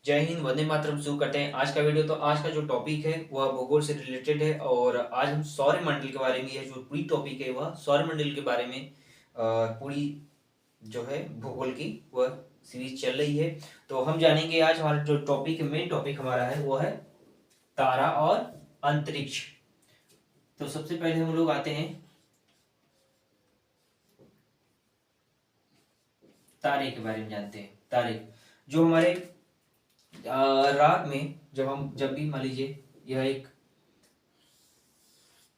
जय हिंद, वंदे मातरम शुरू करते हैं आज का वीडियो। तो आज का जो टॉपिक है वह भूगोल से रिलेटेड है और आज हम सौरमंडल के बारे में, यह जो पूरी टॉपिक है वह सौरमंडल के बारे में पूरी जो है भूगोल की वह सीरीज चल रही है। तो हम जानेंगे आज हमारा जो टॉपिक मेन टॉपिक हमारा है वो है तारा और अंतरिक्ष। तो सबसे पहले हम लोग आते हैं तारे के बारे में, जानते हैं तारे जो हमारे रात में जब भी मान लीजिए यह एक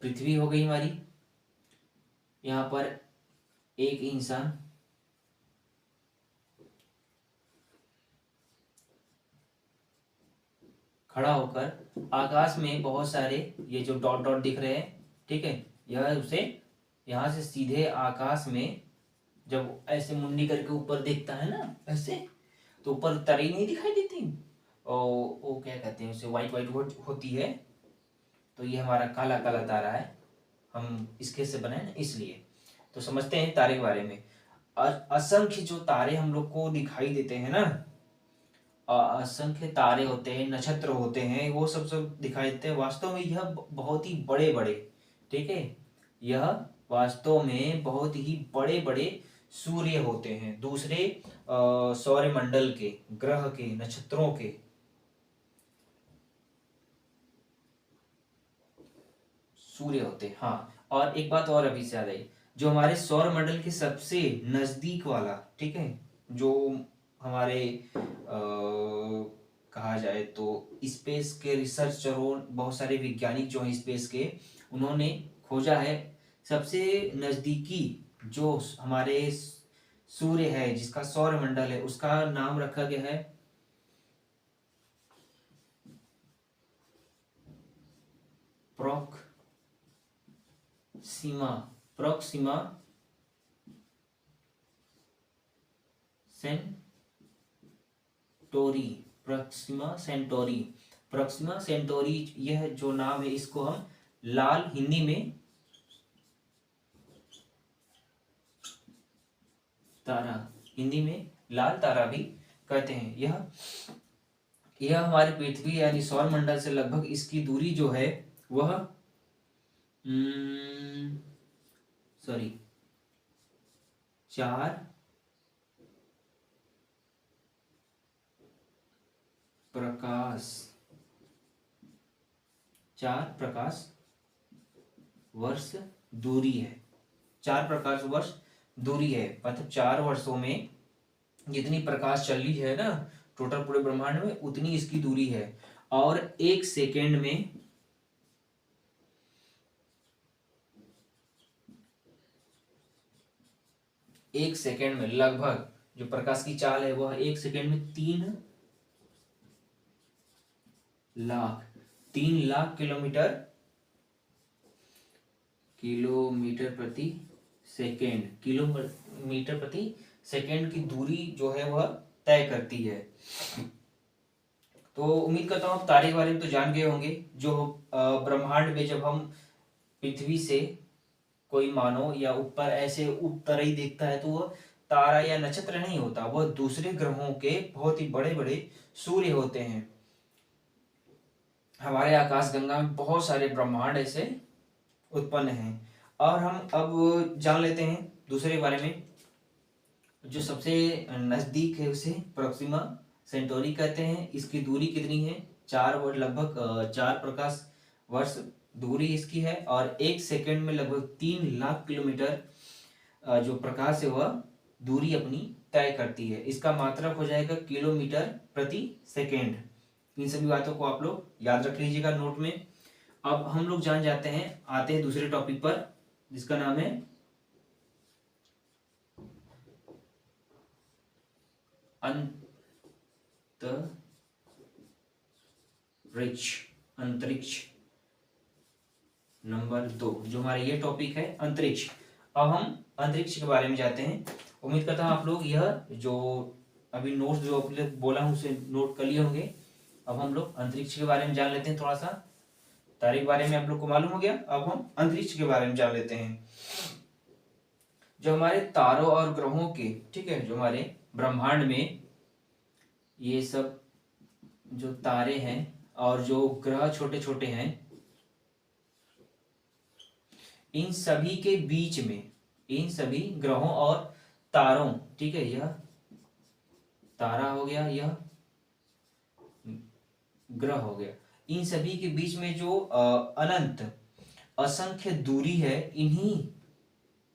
पृथ्वी हो गई हमारी, यहाँ पर एक इंसान खड़ा होकर आकाश में बहुत सारे ये जो डॉट डॉट दिख रहे हैं, ठीक है, यह उसे यहाँ से सीधे आकाश में जब ऐसे मुंडी करके ऊपर देखता है ना ऐसे, तो ऊपर तारे नहीं दिखाई देती और वो क्या कहते हैं उसे, वाइट वाइट होती है। तो ये हमारा काला काला तारा है, हम इसके से बनाए ना इसलिए। तो समझते हैं तारे के बारे में। असंख्य जो तारे हम लोग को दिखाई देते हैं ना, असंख्य तारे होते हैं, नक्षत्र होते हैं, वो सब दिखाई देते हैं। वास्तव में यह बहुत ही बड़े बड़े, ठीक है, यह वास्तव में बहुत ही बड़े बड़े सूर्य होते हैं, दूसरे सौरमंडल के ग्रह के नक्षत्रों के सूर्य होते हैं। हाँ, और एक बात और अभी से याद आई, जो हमारे सौरमंडल के सबसे नजदीक वाला, ठीक है, जो हमारे कहा जाए तो स्पेस के रिसर्चरों, बहुत सारे वैज्ञानिक जो हैं स्पेस के, उन्होंने खोजा है सबसे नजदीकी जो हमारे सूर्य है, जिसका सौरमंडल है, उसका नाम रखा गया है Proxima Proxima Centauri Proxima Centauri, यह जो नाम है इसको हम लाल, हिंदी में तारा, हिंदी में लाल तारा भी कहते हैं। यह हमारी पृथ्वी यानी सौरमंडल से लगभग इसकी दूरी जो है वह सॉरी 4 प्रकाश वर्ष दूरी है। 4 प्रकाश वर्ष दूरी है, मतलब 4 वर्षों में जितनी प्रकाश चल रही है ना टोटल पूरे ब्रह्मांड में, उतनी इसकी दूरी है। और एक सेकेंड में लगभग जो प्रकाश की चाल है वह 1 सेकेंड में 3 लाख किलोमीटर प्रति सेकेंड की दूरी जो है वह तय करती है। तो उम्मीद करता हूँ आप तारे के बारे में तो जान गए होंगे। जो ब्रह्मांड में जब हम पृथ्वी से कोई मानो या ऊपर ऐसे ऊपर ही देखता है तो वह तारा या नक्षत्र नहीं होता, वह दूसरे ग्रहों के बहुत ही बड़े बड़े सूर्य होते हैं। हमारे आकाश गंगा में बहुत सारे ब्रह्मांड ऐसे उत्पन्न हैं। और हम अब जान लेते हैं दूसरे बारे में। जो सबसे नजदीक है उसे प्रोक्सिमा सेंटोरी कहते हैं। इसकी दूरी कितनी है? लगभग 4 प्रकाश वर्ष दूरी इसकी है और 1 सेकेंड में लगभग 3 लाख किलोमीटर जो प्रकाश है वह दूरी अपनी तय करती है। इसका मात्रक हो जाएगा किलोमीटर प्रति सेकेंड। इन सभी बातों को आप लोग याद रख लीजिएगा नोट में। अब हम लोग जान जाते हैं, आते हैं दूसरे टॉपिक पर जिसका नाम है अंतरिक्ष नंबर 2। जो हमारा ये टॉपिक है अंतरिक्ष। अब हम अंतरिक्ष के बारे में जाते हैं। उम्मीद करता हूँ आप लोग यह जो अभी नोट्स जो बोला हूँ उसे नोट कर लिए होंगे। अब हम लोग अंतरिक्ष के बारे में जान लेते हैं थोड़ा सा। तारे के बारे में आप लोग को मालूम हो गया, अब हम अंतरिक्ष के बारे में जान लेते हैं। जो हमारे तारों और ग्रहों के, ठीक है, जो हमारे ब्रह्मांड में ये सब जो तारे हैं और जो ग्रह छोटे छोटे हैं, इन सभी के बीच में, इन सभी ग्रहों और तारों, ठीक है, यह तारा हो गया, यह ग्रह हो गया, इन सभी के बीच में जो अनंत असंख्य दूरी है, इन्हीं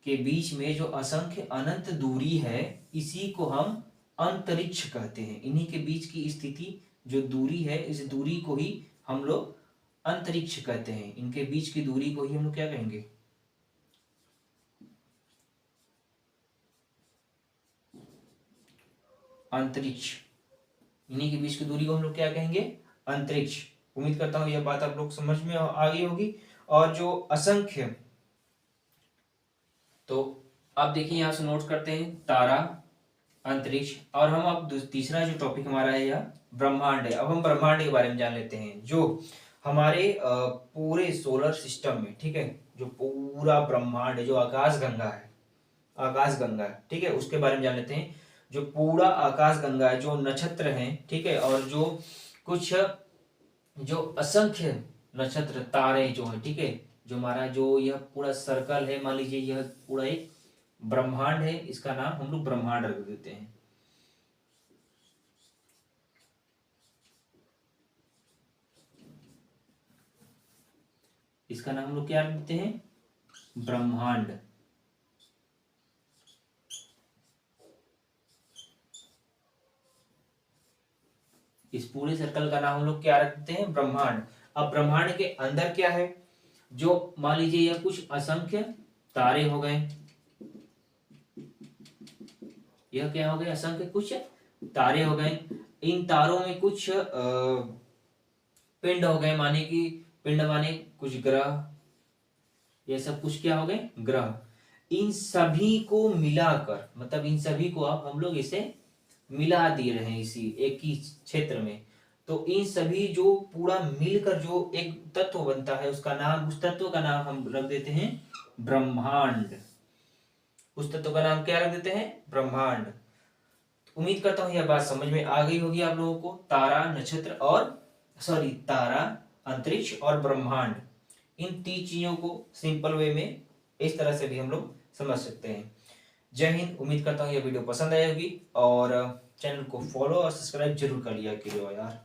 के बीच में जो असंख्य अनंत दूरी है, इसी को हम अंतरिक्ष कहते हैं। इन्हीं के बीच की स्थिति जो दूरी है, इस दूरी को ही हम लोग अंतरिक्ष कहते हैं। इनके बीच की दूरी को ही हम लोग क्या कहेंगे? अंतरिक्ष। इन्हीं के बीच की दूरी को हम लोग क्या कहेंगे? अंतरिक्ष। उम्मीद करता हूं यह बात आप लोग समझ में आ गई होगी। और जो असंख्य, तो आप देखिए यहां से नोट करते हैं, तारा, अंतरिक्ष, और हम अब तीसरा जो टॉपिक हमारा है यह ब्रह्मांड है। अब हम ब्रह्मांड के बारे में जान लेते हैं, जो हमारे पूरे सोलर सिस्टम में, ठीक है, जो पूरा ब्रह्मांड है, जो आकाश गंगा है, आकाश गंगा, ठीक है, उसके बारे में जान लेते हैं। जो पूरा आकाश गंगा है, जो नक्षत्र हैं, ठीक है, और जो कुछ जो असंख्य नक्षत्र तारे जो है, ठीक है, जो हमारा जो यह पूरा सर्कल है, मान लीजिए यह पूरा एक ब्रह्मांड है, इसका नाम हम लोग ब्रह्मांड रख देते हैं। इसका नाम हम लोग क्या रख देते हैं? ब्रह्मांड। इस पूरे सर्कल का नाम हम लोग क्या रखते हैं? ब्रह्मांड। अब ब्रह्मांड के अंदर क्या है? जो मान लीजिए यह कुछ असंख्य तारे हो गए, यह क्या हो गए? असंख्य कुछ तारे हो गए। इन तारों में कुछ पिंड हो गए, माने कि पिंड माने कुछ ग्रह, ये सब कुछ क्या हो गए? ग्रह। इन सभी को मिलाकर, मतलब इन सभी को आप हम लोग इसे मिला दे रहे हैं इसी एक ही क्षेत्र में, तो इन सभी जो पूरा मिलकर जो एक तत्व बनता है, उसका नाम, उस तत्व का नाम हम रख देते हैं ब्रह्मांड। उस तत्व का नाम क्या रख देते हैं? ब्रह्मांड। उम्मीद करता हूं यह बात समझ में आ गई होगी आप लोगों को। तारा, नक्षत्र और तारा, अंतरिक्ष और ब्रह्मांड, इन तीन चीजों को सिंपल वे में इस तरह से भी हम लोग समझ सकते हैं। जय हिंद। उम्मीद करता हूँ यह वीडियो पसंद आई होगी, और चैनल को फॉलो और सब्सक्राइब जरूर कर लिया करिए यार।